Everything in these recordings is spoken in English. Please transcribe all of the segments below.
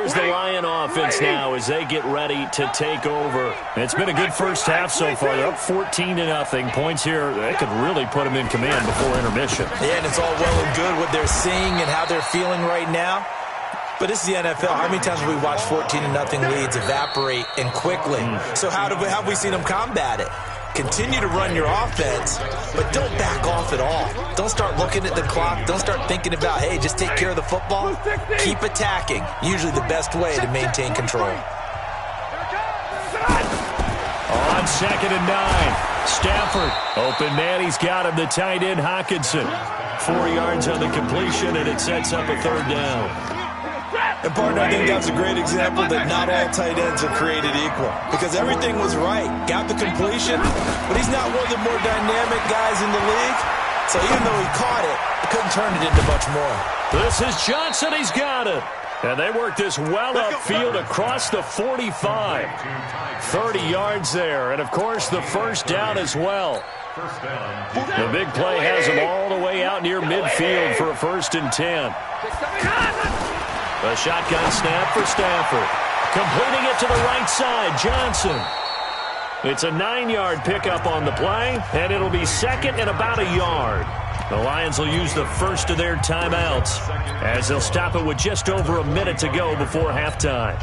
here's the Lion offense now as they get ready to take over. It's been a good first half so far. They're up 14-0. Points here, they could really put them in command before intermission. Yeah, and it's all well and good what they're seeing and how they're feeling right now. But this is the NFL. How many times have we watched 14-0 leads evaporate and quickly? So how have we seen them combat it? Continue to run your offense, but don't back off at all. Don't start looking at the clock. Don't start thinking about, hey, just take care of the football. Keep attacking. Usually the best way to maintain control. On 2nd and 9. Stafford. Open man. He's got him. The tight end, Hockenson. 4 yards on the completion, and it sets up a 3rd down. And, partner, I think that's a great example that not all tight ends are created equal. Because everything was right. Got the completion, but he's not one of the more dynamic guys in the league. So even though he caught it, he couldn't turn it into much more. This is Johnson. He's got it. And they work this well upfield across the 45. 30 yards there. And, of course, the first down as well. The big play has him all the way out near midfield for a 1st and 10. A shotgun snap for Stafford. Completing it to the right side, Johnson. It's a 9-yard pickup on the play, and it'll be 2nd and about a yard. The Lions will use the first of their timeouts as they'll stop it with just over a minute to go before halftime.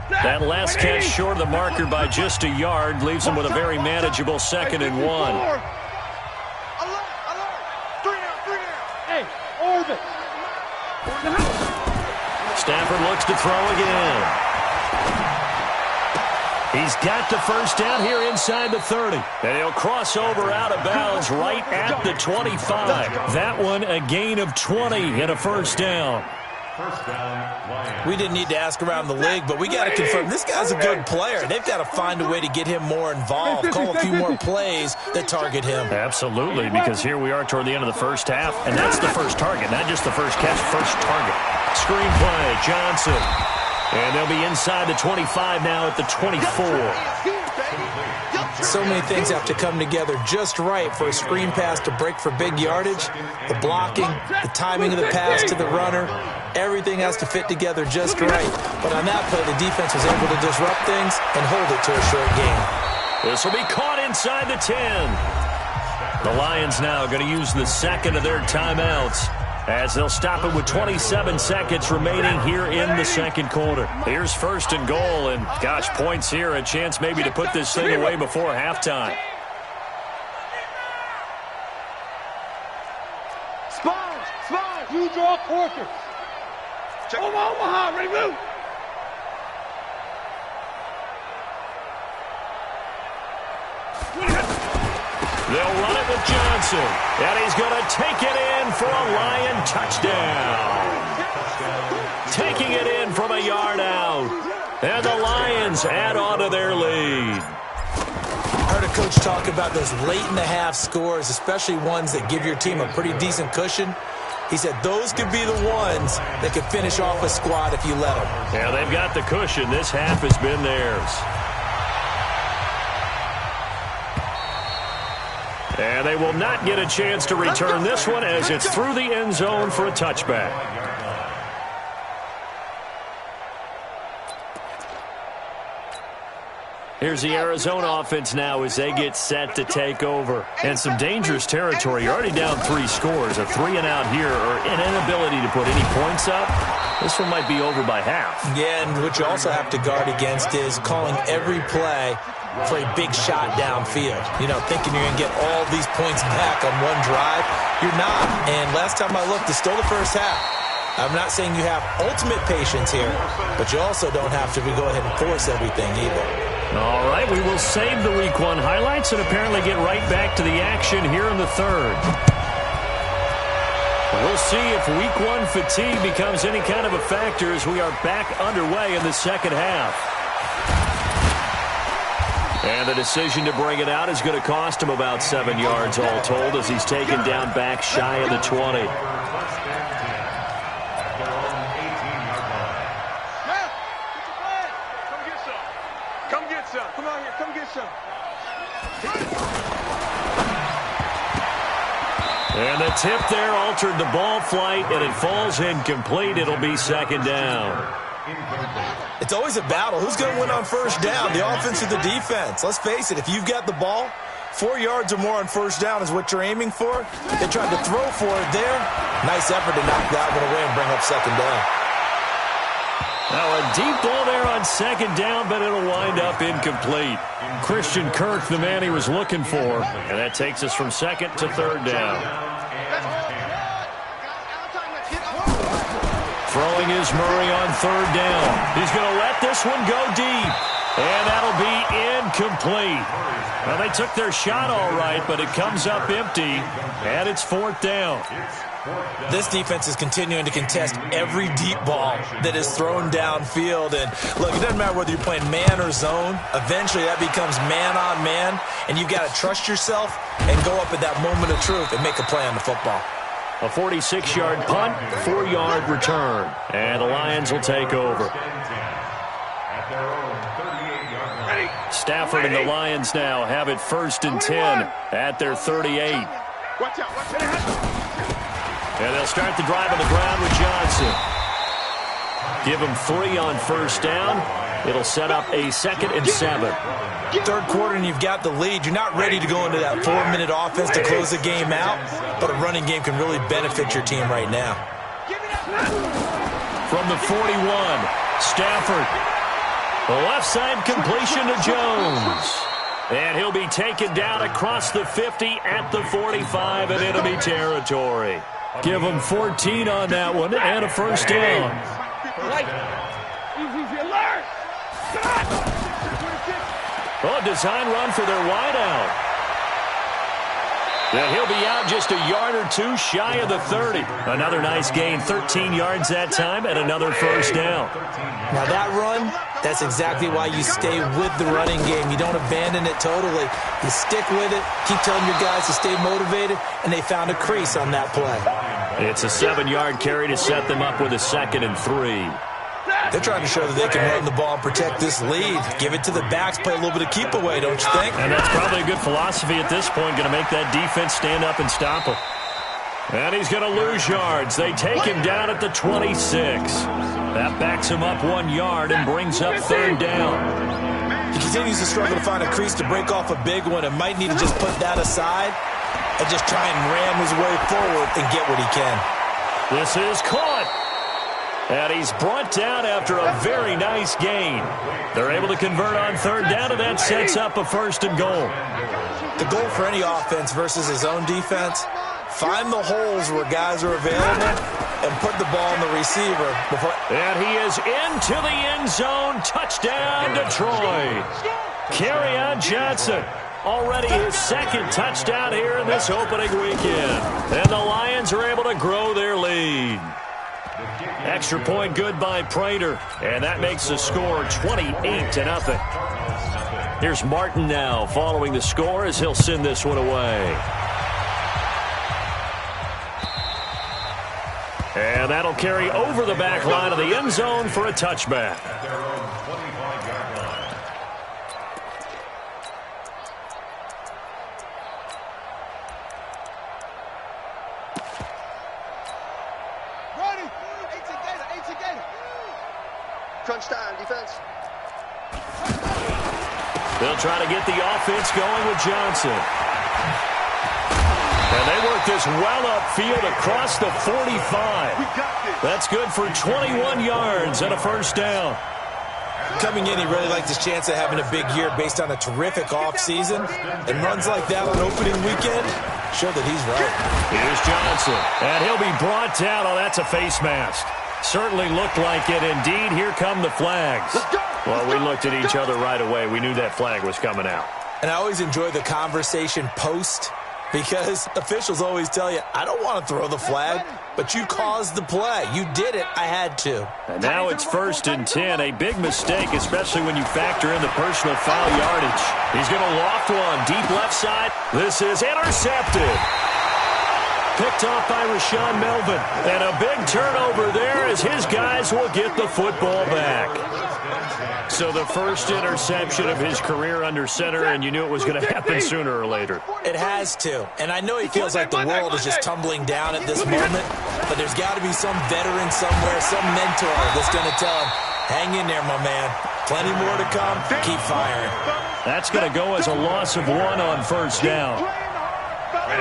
That last catch short of the marker by just a yard leaves them with a very manageable 2nd and 1. Hey, orbit. Stafford looks to throw again. He's got the first down here inside the 30. And he'll cross over out of bounds right at the 25. That one a gain of 20 and a 1st down. We didn't need to ask around the league, but we got to confirm this guy's a good player. They've got to find a way to get him more involved, call a few more plays that target him. Absolutely, because here we are toward the end of the first half, and that's the first target, not just the first catch, first target. Screen play, Johnson. And they'll be inside the 25 now at the 24. So many things have to come together just right for a screen pass to break for big yardage. The blocking, the timing of the pass to the runner, everything has to fit together just right. But on that play, the defense was able to disrupt things and hold it to a short game. This will be caught inside the 10. The Lions now going to use the 2nd of their timeouts as they'll stop it with 27 seconds remaining here in the 2nd quarter. Here's 1st and goal, and gosh, points here, a chance maybe to put this thing away before halftime. Spine, you draw quarters. Omaha, ready, move. They'll run it with Johnson, and he's going to take it in for a Lion touchdown. Taking it in from a yard out, and the Lions add on to their lead. I heard a coach talk about those late-in-the-half scores, especially ones that give your team a pretty decent cushion. He said those could be the ones that could finish off a squad if you let them. Yeah, they've got the cushion. This half has been theirs. And they will not get a chance to return this one as it's through the end zone for a touchback. Here's the Arizona offense now as they get set to take over. And some dangerous territory. You're already down 3 scores. A 3-and-out here or an inability to put any points up. This one might be over by half. Yeah, and what you also have to guard against is calling every play for a big shot downfield. You know, thinking you're going to get all these points back on one drive. You're not. And last time I looked, it's still the first half. I'm not saying you have ultimate patience here, but you also don't have to go ahead and force everything either. All right, we will save the Week 1 highlights and apparently get right back to the action here in the 3rd. We'll see if Week 1 fatigue becomes any kind of a factor as we are back underway in the 2nd half. And the decision to bring it out is going to cost him about 7 yards all told as he's taken down back shy of the 20. Come on here, come get some. And the tip there altered the ball flight, and it falls incomplete. It'll be 2nd down. It's always a battle. Who's going to win on first down, the offense or the defense? Let's face it, if you've got the ball, 4 yards or more on first down is what you're aiming for. They tried to throw for it there. Nice effort to knock that one away and bring up second down. Now a deep ball there on second down, but it'll wind up incomplete. Christian Kirk, the man he was looking for. And that takes us from second to third down. Throwing is Murray on third down. He's going to let this one go deep. And that'll be incomplete. Well, they took their shot all right, but it comes up empty. And it's fourth down. This defense is continuing to contest every deep ball that is thrown downfield. And look, it doesn't matter whether you're playing man or zone. Eventually that becomes man on man. And you've got to trust yourself and go up at that moment of truth and make a play on the football. A 46-yard punt, 4-yard return. And the Lions will take over. Stafford and the Lions now have it first and 10 at their 38. And they'll start the drive on the ground with Johnson. Give him 3 on first down. It'll set up a 2nd and 7. Third quarter and you've got the lead. You're not ready to go into that 4-minute offense to close the game out, but a running game can really benefit your team right now. From the 41, Stafford. The left side completion to Jones. And he'll be taken down across the 50 at the 45 and enemy territory. Give him 14 on that one and a first down. Oh, design run for their wideout. And he'll be out just a yard or two shy of the 30. Another nice gain, 13 yards that time, and another first down. Now that run, that's exactly why you stay with the running game. You don't abandon it totally. You stick with it, keep telling your guys to stay motivated, and they found a crease on that play. It's a 7-yard carry to set them up with a 2nd and 3. They're trying to show that they can run the ball and protect this lead. Give it to the backs, play a little bit of keep away, don't you think? And that's probably a good philosophy at this point, going to make that defense stand up and stop him. And he's going to lose yards. They take him down at the 26. That backs him up 1 yard and brings up third down. He continues to struggle to find a crease to break off a big one and might need to just put that aside and just try and ram his way forward and get what he can. This is caught. And he's brought down after a very nice gain. They're able to convert on third down, and that sets up a 1st and goal. The goal for any offense versus his own defense, find the holes where guys are available and put the ball in the receiver. And he is into the end zone. Touchdown, Detroit. Kerryon Johnson. Already his 2nd touchdown here in this opening weekend. And the Lions are able to grow their lead. Extra point good by Prater, and that makes the score 28-0. Here's Martin now following the score as he'll send this one away. And that'll carry over the back line of the end zone for a touchback. Crunch time, defense. They'll try to get the offense going with Johnson. And they work this well upfield across the 45. That's good for 21 yards and a first down. Coming in, he really liked his chance of having a big year based on a terrific offseason. And runs like that on opening weekend show that he's right. Here's Johnson. And he'll be brought down. Oh, that's a face mask. Certainly looked like it. Indeed, here come the flags. Well, we looked at each other right away. We knew that flag was coming out. And I always enjoy the conversation post because officials always tell you, I don't want to throw the flag, but you caused the play. You did it. I had to. And now it's 1st and 10. A big mistake, especially when you factor in the personal foul yardage. He's going to loft one deep left side. This is intercepted. Picked off by Rashawn Melvin. And a big turnover there as his guys will get the football back. So the first interception of his career under center, and you knew it was going to happen sooner or later. It has to. And I know he feels like the world is just tumbling down at this moment, but there's got to be some veteran somewhere, some mentor that's going to tell him, Hang in there, my man. Plenty more to come. Keep firing. That's going to go as a loss of 1 on first down.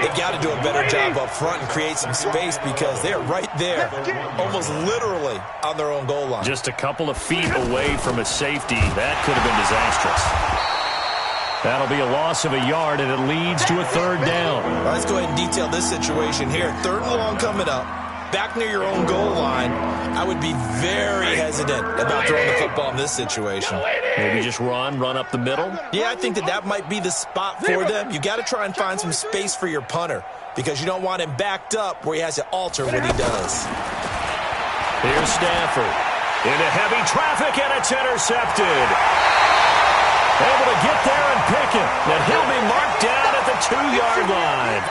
They've got to do a better job up front and create some space because they're right there, almost literally on their own goal line. Just a couple of feet away from a safety. That could have been disastrous. That'll be a loss of a yard, and it leads to a third down. Well, let's go ahead and detail this situation here. 3rd and long coming up. Back near your own goal line, I would be very hesitant about throwing the football in this situation. Maybe just run up the middle? Yeah, I think that might be the spot for them. You got to try and find some space for your punter because you don't want him backed up where he has to alter what he does. Here's Stafford. Into heavy traffic, and it's intercepted. Able to get there and pick it. And he'll be marked down at the 2-yard line.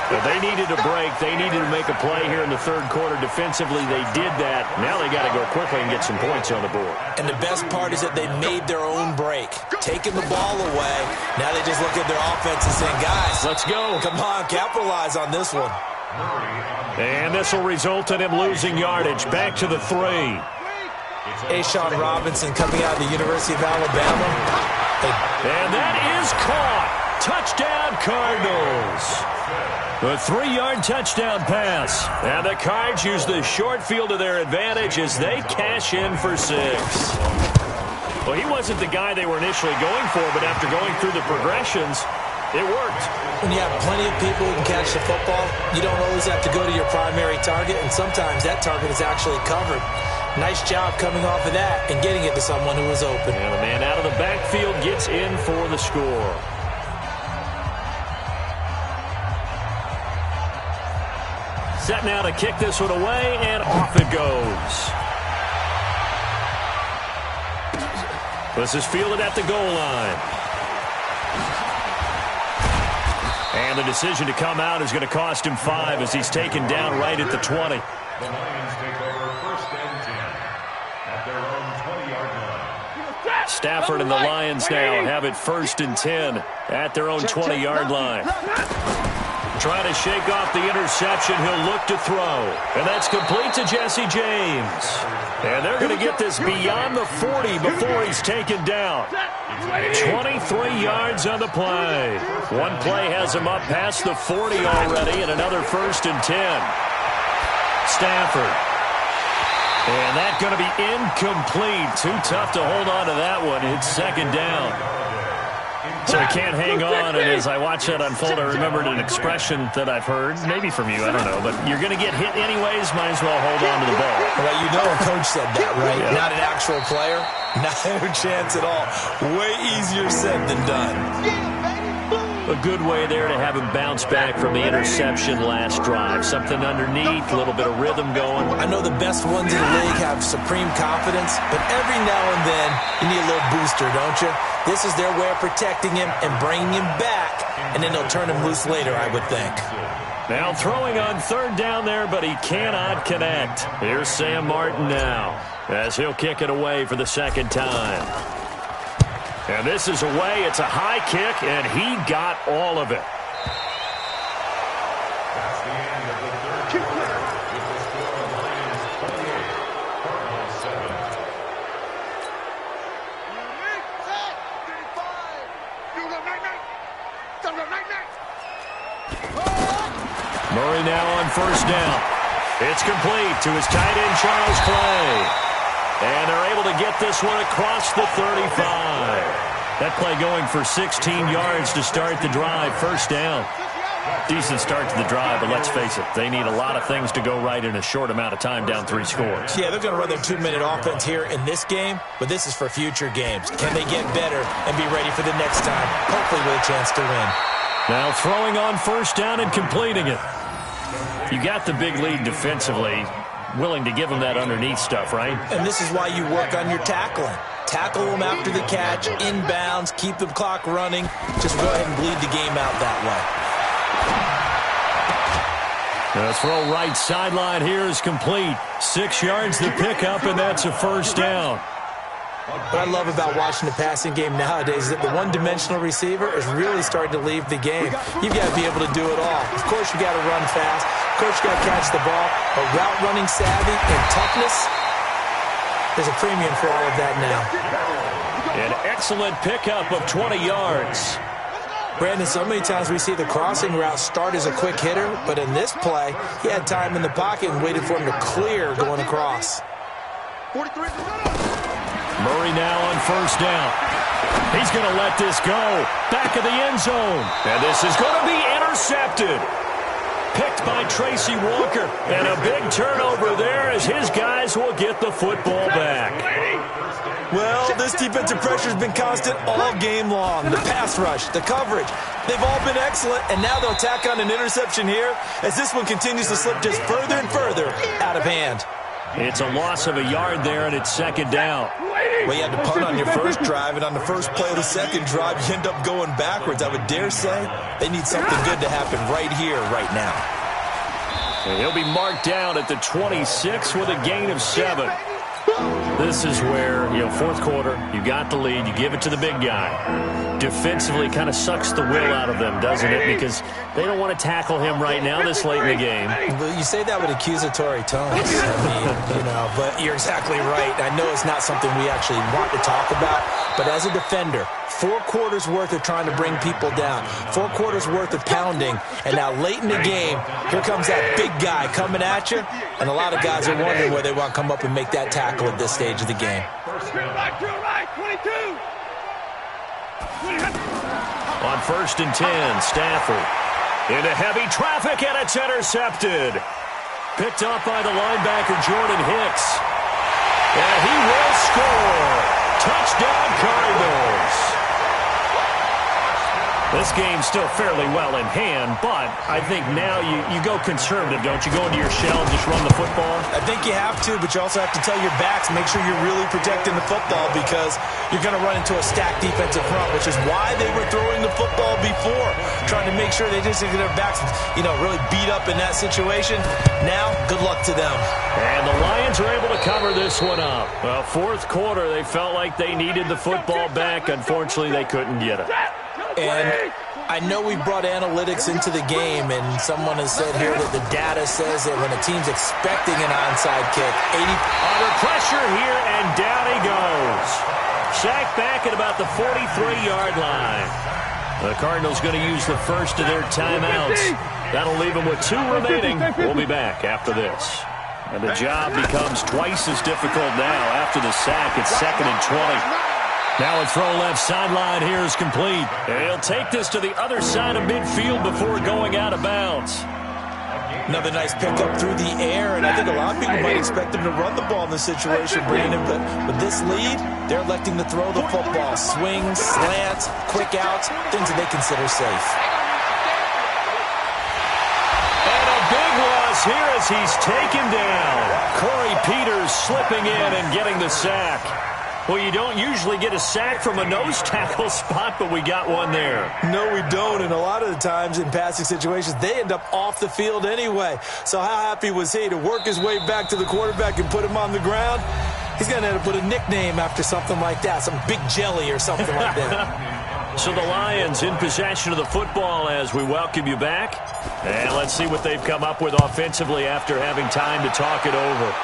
But they needed a break. They needed to make a play here in the 3rd quarter. Defensively, they did that. Now they got to go quickly and get some points on the board. And the best part is that they made their own break. Taking the ball away. Now they just look at their offense and say, guys, let's go. Come on, capitalize on this one. And this will result in him losing yardage. Back to the 3. Ashawn Robinson coming out of the University of Alabama. And that is caught. Touchdown, Cardinals. The 3-yard touchdown pass. And the Cards use the short field to their advantage as they cash in for 6. Well, he wasn't the guy they were initially going for, but after going through the progressions, it worked. When you have plenty of people who can catch the football, you don't always have to go to your primary target, and sometimes that target is actually covered. Nice job coming off of that and getting it to someone who was open. And the man out of the backfield gets in for the score. Set now to kick this one away, and off it goes. This is fielded at the goal line. And the decision to come out is going to cost him 5 as he's taken down right at the 20. The Lions take over 1st and 10 at their own 20-yard line. Stafford and the Lions now have it 1st and 10 at their own 20-yard line. Trying to shake off the interception. He'll look to throw. And that's complete to Jesse James. And they're going to get this beyond the 40 before he's taken down. 23 yards on the play. One play has him up past the 40 already, and another 1st and 10. Stafford. And that's going to be incomplete. Too tough to hold on to that one. It's 2nd down. So he can't hang on, and as I watch that unfold, I remembered an expression that I've heard, maybe from you, I don't know, but you're going to get hit anyways, might as well hold on to the ball. Well, you know a coach said that, right? Yeah. Not an actual player. Not a chance at all. Way easier said than done. A good way there to have him bounce back from the interception last drive. Something underneath, a little bit of rhythm going. I know the best ones in the league have supreme confidence, but every now and then you need a little booster, don't you? This is their way of protecting him and bringing him back, and then they'll turn him loose later, I would think. Now throwing on 3rd down there, but he cannot connect. Here's Sam Martin now as he'll kick it away for the 2nd time. And this is away. It's a high kick, and he got all of it. That's the end of the 3rd quarter with the score of Lions 28, Cardinals 7. Murray now on 1st down. It's complete to his tight end, Charles Clay. And they're able to get this one across the 35. That play going for 16 yards to start the drive. 1st down. Decent start to the drive, but let's face it, they need a lot of things to go right in a short amount of time, down 3 scores. Yeah, they're going to run their 2-minute offense here in this game, but this is for future games. Can they get better and be ready for the next time, hopefully with a chance to win? Now throwing on 1st down and completing it. You got the big lead defensively. Willing to give them that underneath stuff, right? And this is why you work on your tackling. Tackle them after the catch, inbounds, keep the clock running. Just go ahead and bleed the game out that way. The throw right sideline here is complete. 6 yards the pickup, and that's a 1st down. What I love about watching the passing game nowadays is that the one-dimensional receiver is really starting to leave the game. You've got to be able to do it all. Of course, you got to run fast. Of course, you got to catch the ball. But route running savvy and toughness, There's a premium for all of that now. An excellent pickup of 20 yards. Brandon, so many times we see the crossing route start as a quick hitter, but in this play, he had time in the pocket and waited for him to clear going across. Murray now on first down. He's going to let this go. Back of the end zone. And this is going to be intercepted. Picked by Tracy Walker. And a big turnover there as his guys will get the football back. Well, this defensive pressure has been constant all game long. The pass rush, the coverage, they've all been excellent, and now they'll tack on an interception here as this one continues to slip just further and further out of hand. It's a loss of a yard there, and it's second down. Well, you had to punt on your first drive, and on the first play of the second drive, you end up going backwards. I would dare say they need something good to happen right here, right now. And he'll be marked down at the 26 with a gain of 7. This is where, fourth quarter, you got the lead, you give it to the big guy. Defensively kind of sucks the will out of them, doesn't it? Because they don't want to tackle him right now this late in the game. Well, you say that with accusatory tones. But you're exactly right. I know it's not something we actually want to talk about, but as a defender, 4 quarters worth of trying to bring people down, 4 quarters worth of pounding, and now late in the game, here comes that big guy coming at you, and a lot of guys are wondering where they want to come up and make that tackle at this stage of the game. On first and 10, Stafford into heavy traffic, and it's intercepted. Picked up by the linebacker, Jordan Hicks. And he will score. Touchdown, Cardinals. This game's still fairly well in hand, but I think now you go conservative, don't you? Go into your shell and just run the football? I think you have to, but you also have to tell your backs, make sure you're really protecting the football because you're going to run into a stacked defensive front, which is why they were throwing the football before, trying to make sure they just get their backs, really beat up in that situation. Now, good luck to them. And the Lions are able to cover this one up. Well, fourth quarter, they felt like they needed the football back. Unfortunately, they couldn't get it. And I know we brought analytics into the game, and someone has said here that the data says that when a team's expecting an onside kick, under pressure here, and down he goes. Sacked back at about the 43-yard line. The Cardinals going to use the first of their timeouts. That'll leave them with 2 remaining. We'll be back after this. And the job becomes twice as difficult now after the sack. It's second and 20. Now a throw left sideline here is complete. And he'll take this to the other side of midfield before going out of bounds. Another nice pickup through the air, and I think a lot of people might expect them to run the ball in this situation, Brandon, but with this lead, they're electing to throw the football. Swings, slants, quick outs, things that they consider safe. And a big loss here as he's taken down. Corey Peters slipping in and getting the sack. Well, you don't usually get a sack from a nose tackle spot, but we got one there. No, we don't, and a lot of the times in passing situations, they end up off the field anyway. So how happy was he to work his way back to the quarterback and put him on the ground? He's going to have to put a nickname after something like that, some big jelly or something like that. So the Lions in possession of the football as we welcome you back. And let's see what they've come up with offensively after having time to talk it over.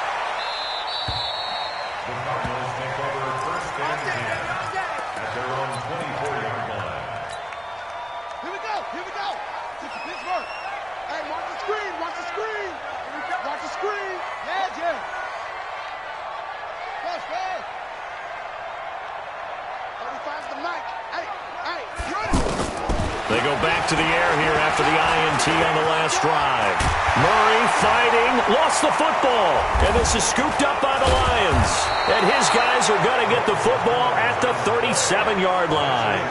They go back to the air here after the INT on the last drive. Murray fighting, lost the football. And this is scooped up by the Lions. And his guys are going to get the football at the 37-yard line.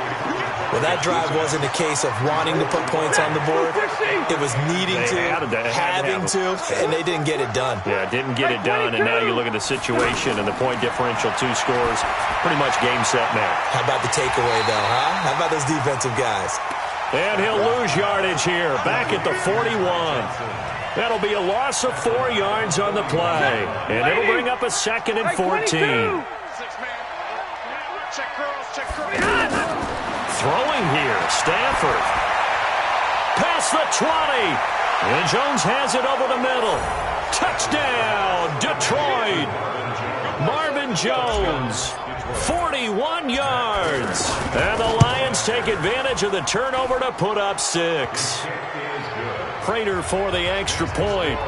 Well, that drive wasn't a case of wanting to put points on the board. It was needing to, having to, and they didn't get it done. Yeah, didn't get it done, and now you look at the situation and the point differential, 2 scores, pretty much game, set, now. How about the takeaway, though, huh? How about those defensive guys? And he'll lose yardage here, back at the 41. That'll be a loss of 4 yards on the play, and it'll bring up a second and 14. Throwing here, Stafford. Past the 20. And Jones has it over the middle. Touchdown, Detroit. Marvin Jones, 41 yards. And the Lions take advantage of the turnover to put up 6. Prater for the extra point.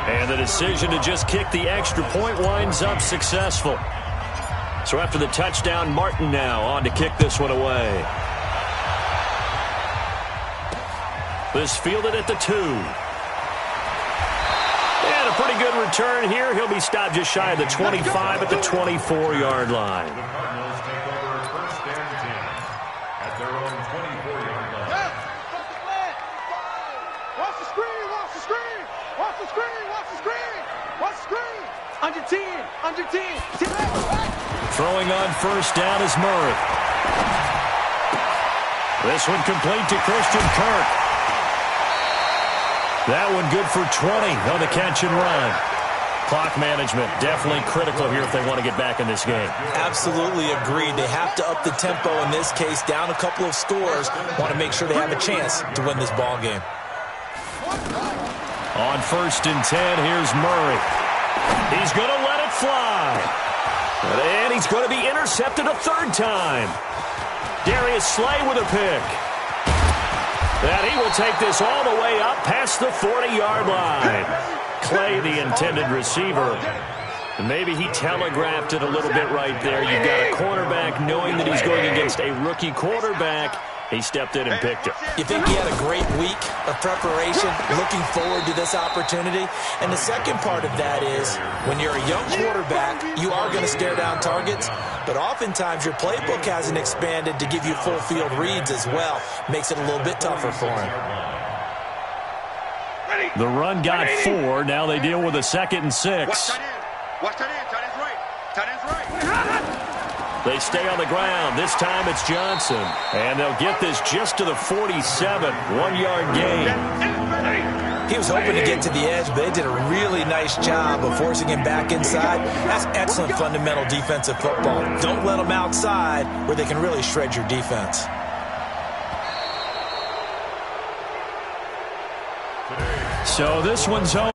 And the decision to just kick the extra point winds up successful. So after the touchdown, Martin now on to kick this one away. This fielded at the 2. And a pretty good return here. He'll be stopped just shy of the 25 at the 24-yard line. The Cardinals take over first and 10 at their own 24-yard line. Watch the screen, watch the screen, watch the screen, watch the screen, watch the screen. Under 10, under 10. Throwing on first down is Murray. This one complete to Christian Kirk. That one good for 20 on the catch and run. Clock management definitely critical here if they want to get back in this game. Absolutely agreed. They have to up the tempo in this case, down a couple of scores. Want to make sure they have a chance to win this ball game. On first and 10, here's Murray. He's going to let it fly. And he's going to be intercepted a third time. Darius Slay with a pick. And he will take this all the way up past the 40-yard line. Clay, the intended receiver. Maybe he telegraphed it a little bit right there. You've got a cornerback knowing that he's going against a rookie quarterback. He stepped in and picked it. You think he had a great week of preparation, looking forward to this opportunity? And the second part of that is, when you're a young quarterback, you are going to stare down targets, but oftentimes your playbook hasn't expanded to give you full field reads as well. Makes it a little bit tougher for him. The run got 4. Now they deal with a 2nd and 6. Watch that in. Watch that in. Tight end's right. Tight end's right. They stay on the ground. This time it's Johnson. And they'll get this just to the 47. 1-yard gain. He was hoping to get to the edge, but they did a really nice job of forcing him back inside. That's excellent fundamental defensive football. Don't let them outside where they can really shred your defense. So this one's home.